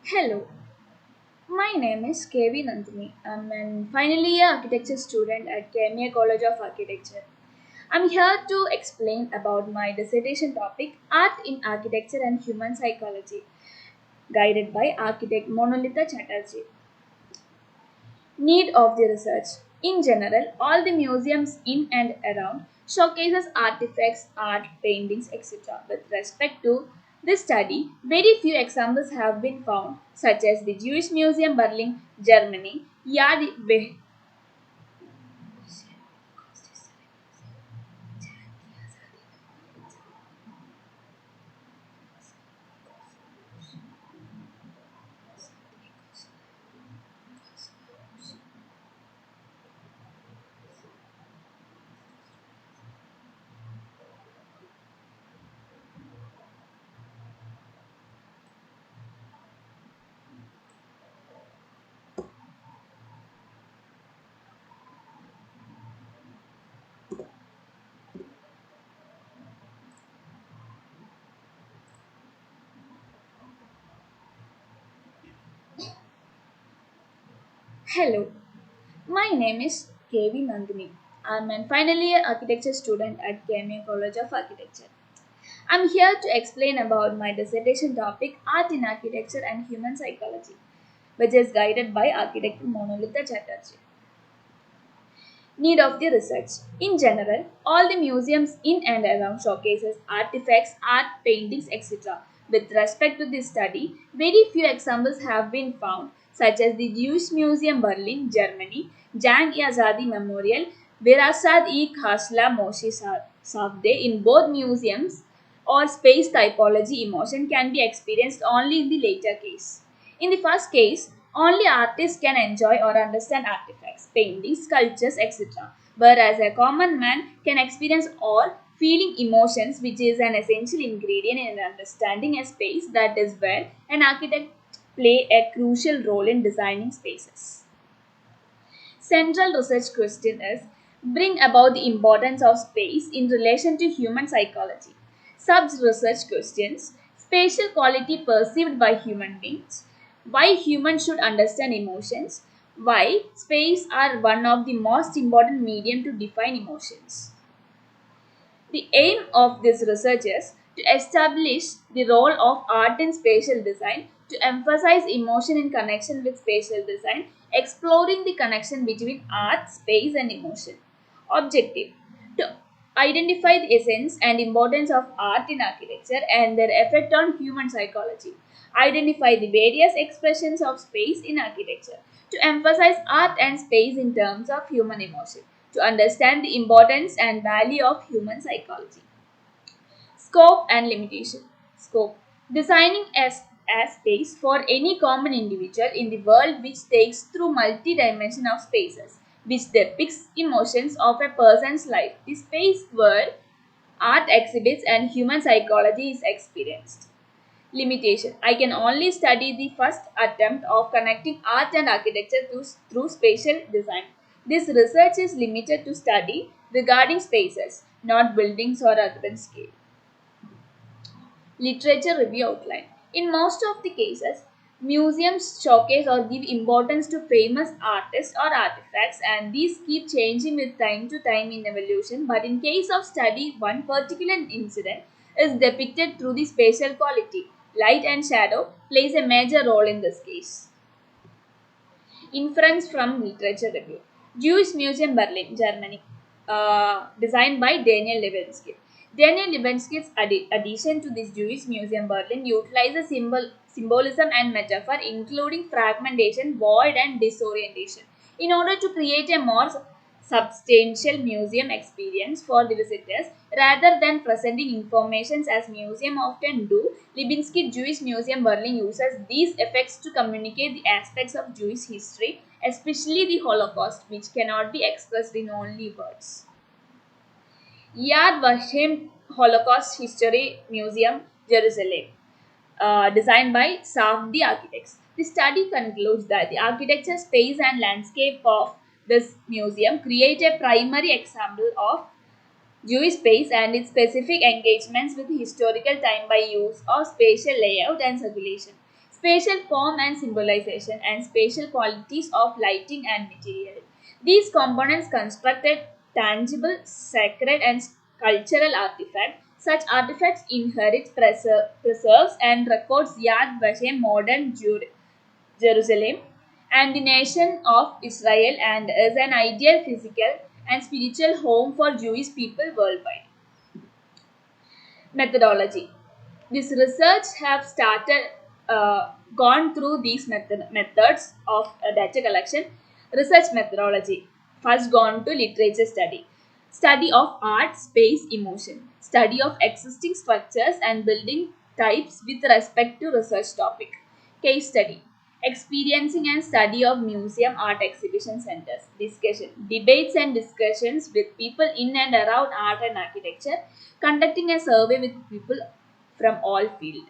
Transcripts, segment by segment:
Hello, my name is KV Nandini. I'm an final year architecture student at KMA College of Architecture. I'm here to explain about my dissertation topic Art in Architecture and Human Psychology, guided by architect Monolitha Chatterjee. Need of the research. In general, all the museums in and around showcases artifacts, art, paintings, etc. With respect to this study, very few examples have been found, such as the Jewish Museum Berlin, Germany, Yad Hello, my name is KV Nandini. I'm a final year architecture student at KMA College of Architecture. I'm here to explain about my dissertation topic Art in Architecture and Human Psychology, which is guided by architect Monolitha Chatterjee. Need of the research. In general, all the museums in and around showcases artifacts, art, paintings, etc. With respect to this study, very few examples have been found, such as the Jewish Museum Berlin, Germany, Jang-e-Azadi Memorial, Virasat-e-Khasla Moshe Safdeh. In both museums or space typology, emotion can be experienced only in the later case. In the first case, only artists can enjoy or understand artifacts, paintings, sculptures, etc. Whereas a common man can experience all feeling emotions, which is an essential ingredient in understanding a space. That is where an architect play a crucial role in designing spaces. Central research question is bring about the importance of space in relation to human psychology. Sub research questions spatial quality perceived by human beings, why humans should understand emotions, why space are one of the most important medium to define emotions. The aim of this research is to establish the role of art in spatial design, to emphasize emotion in connection with spatial design, exploring the connection between art, space, and emotion. Objective to identify the essence and importance of art in architecture and their effect on human psychology. Identify the various expressions of space in architecture. To emphasize art and space in terms of human emotion. To understand the importance and value of human psychology. Scope and limitation. Scope. Designing a space for any common individual in the world which takes through multi-dimension of spaces, which depicts emotions of a person's life. The space world art exhibits and human psychology is experienced. Limitation. I can only study the first attempt of connecting art and architecture through spatial design. This research is limited to study regarding spaces, not buildings or urban scale. Literature review outline. In most of the cases, museums showcase or give importance to famous artists or artifacts, and these keep changing with time to time in evolution. But in case of study, one particular incident is depicted through the spatial quality. Light and shadow plays a major role in this case. Inference from literature review. Jewish Museum Berlin, Germany. Designed by Daniel Levensky. Daniel Levensky's addition to this Jewish Museum Berlin utilizes symbolism and metaphor, including fragmentation, void, and disorientation, in order to create a more substantial museum experience for the visitors rather than presenting information as museums often do. Libinsky Jewish Museum Berlin uses these effects to communicate the aspects of Jewish history, especially the Holocaust, which cannot be expressed in only words. Yad Vashem Holocaust History Museum, Jerusalem, designed by Safdie architects. The study concludes that the architecture, space, and landscape of this museum create a primary example of Jewish space and its specific engagements with historical time by use of spatial layout and circulation. spatial form and symbolization, and spatial qualities of lighting and material. These components constructed tangible, sacred, and cultural artifacts. Such artifacts inherit, preserves, and records Yad Vashem, modern Jerusalem, and the nation of Israel, and is an ideal physical and spiritual home for Jewish people worldwide. Methodology. This research have gone through these methods of data collection. Research methodology. First gone to literature study. Study of art, space, emotion. Study of existing structures and building types with respect to research topic. Case study. Experiencing and study of museum art exhibition centers. Discussion. Debates and discussions with people in and around art and architecture. Conducting a survey with people from all fields.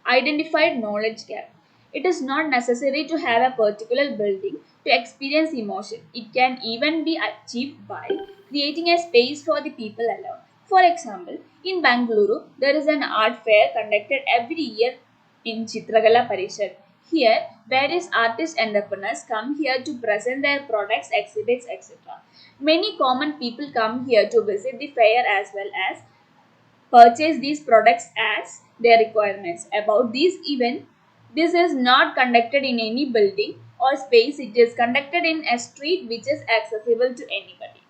Identified knowledge gap. It is not necessary to have a particular building to experience emotion. It can even be achieved by creating a space for the people alone. For example, in Bangalore, there is an art fair conducted every year in Chitragala Parishad. Here, various artists and entrepreneurs come here to present their products, exhibits, etc. Many common people come here to visit the fair as well as purchase these products as their requirements. About this event, this is not conducted in any building or space, it is conducted in a street which is accessible to anybody.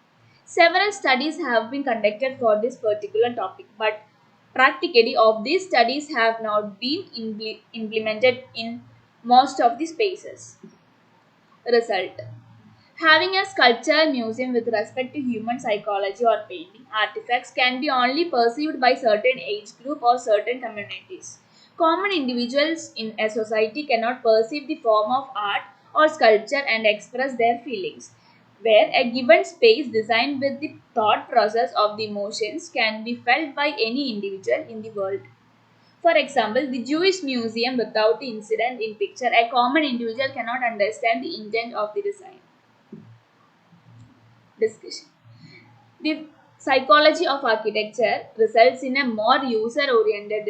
Several studies have been conducted for this particular topic, but practically of these studies have not been implemented in most of the spaces. Result. Having a sculpture museum with respect to human psychology or painting artifacts can be only perceived by certain age group or certain communities. Common individuals in a society cannot perceive the form of art or sculpture and express their feelings. Where a given space designed with the thought process of the emotions can be felt by any individual in the world. For example, the Jewish museum without the incident in picture, a common individual cannot understand the intent of the design. Discussion. The psychology of architecture results in a more user-oriented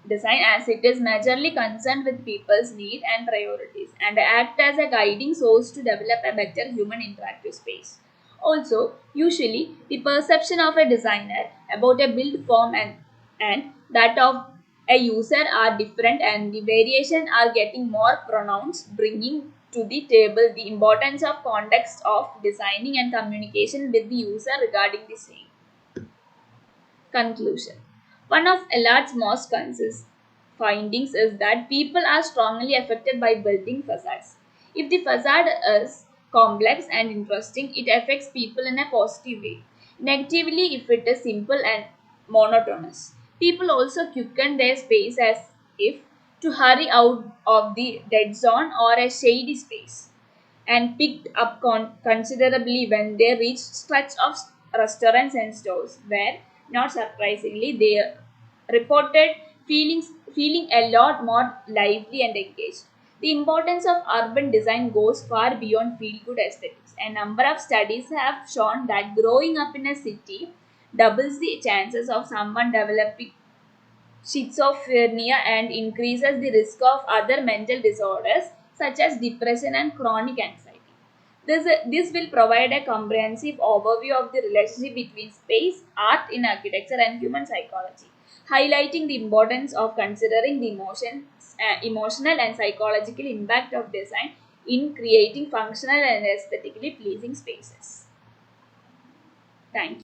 design as it is majorly concerned with people's needs and priorities and act as a guiding source to develop a better human interactive space. Also, usually the perception of a designer about a build form and that of a user are different and the variation are getting more pronounced, bringing to the table the importance of context of designing and communication with the user regarding the same. Conclusion. One of Allard's most consist findings is that people are strongly affected by building facades. If the facade is complex and interesting, it affects people in a positive way. Negatively, if it is simple and monotonous. People also quicken their space as if to hurry out of the dead zone or a shady space and picked up considerably when they reached stretch of restaurants and stores where, not surprisingly, they reported feeling a lot more lively and engaged. The importance of urban design goes far beyond feel-good aesthetics. A number of studies have shown that growing up in a city doubles the chances of someone developing schizophrenia and increases the risk of other mental disorders such as depression and chronic anxiety. This will provide a comprehensive overview of the relationship between space, art in architecture, and human psychology, highlighting the importance of considering the emotional and psychological impact of design in creating functional and aesthetically pleasing spaces. Thank you.